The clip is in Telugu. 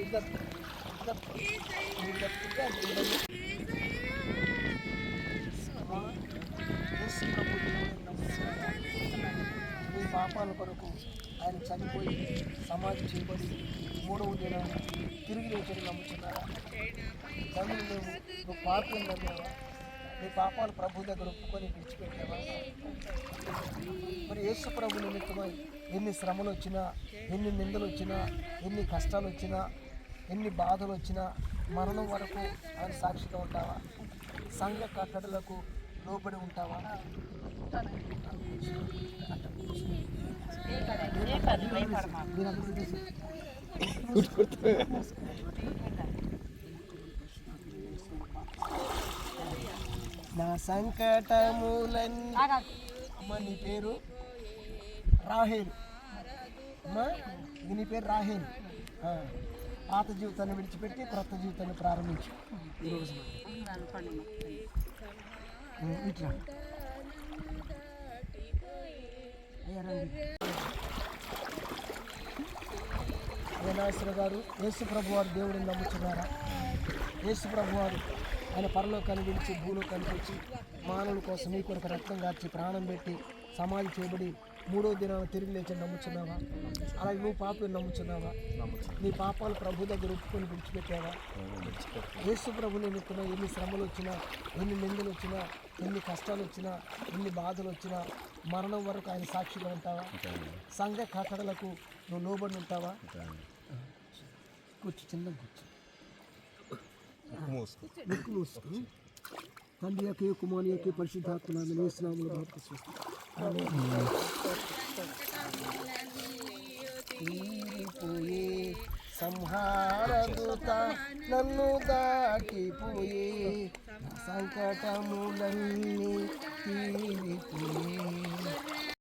మీ పాపాల కొరకు ఆయన చనిపోయి సమాధి చేయబడి 3వ దినాన తిరిగి లేచని నమ్ముతున్నారా? తండ్రి నువ్వు పాపం నమ్మావా? నీ పాపాలు ప్రభు దగ్గర ఒప్పుకొని విడిచిపెట్టావా? మరి యేసు ప్రభు నిమిత్తమై ఎన్ని శ్రమలు వచ్చినా, ఎన్ని నిందలు వచ్చినా, ఎన్ని కష్టాలు వచ్చినా, ఎన్ని బాధలు వచ్చినా మరణం వరకు ఆయన సాక్షిగా ఉంటావా? సంఘ కట్టడలకు లోబడి ఉంటావా? నా సంకటములన్నీ అమ్మ నీ పేరు రాహేలు. అమ్మా నీ పేరు రాహేలు. పాత జీవితాన్ని విడిచిపెట్టి క్రొత్త జీవితాన్ని ప్రారంభించు ఈరోజు. ఇట్లా నాగేశ్వర గారు యేసు ప్రభు వారు దేవుడిని నమ్ముతున్నారా? యేసు ప్రభు వారు ఆయన పరలోకాన్ని విడిచి భూలోకానికి వచ్చి మానవుల కోసం నీ కొరకు రక్తం కార్చి ప్రాణం పెట్టి సమాధి చేయబడి 3వ దినాన తిరిగి లేచని నమ్ముతున్నావా? అలాగే నువ్వు పాపని నమ్ముతున్నావా? నీ పాపాలు ప్రభు దగ్గర ఒప్పుకొని విడిచిపెట్టావా? యేసు ప్రభు నిమిత్తం ఎన్ని శ్రమలు వచ్చినా, ఎన్ని నిందలు వచ్చినా, ఎన్ని కష్టాలు వచ్చినా, ఎన్ని బాధలు వచ్చినా మరణం వరకు ఆయన సాక్షిగా ఉంటావా? సంఘ కట్టడలకు నువ్వు లోబడి ఉంటావా? కూర్చు, చిన్న కూర్చు. ముక్కు మూసుకుని తండ్రి యొక్క కుమారి యొక్క పరిశుద్ధాత్మ నామములో తీరిపోయే సంహారదూత నన్ను దాటిపోయే సంకటములన్నీ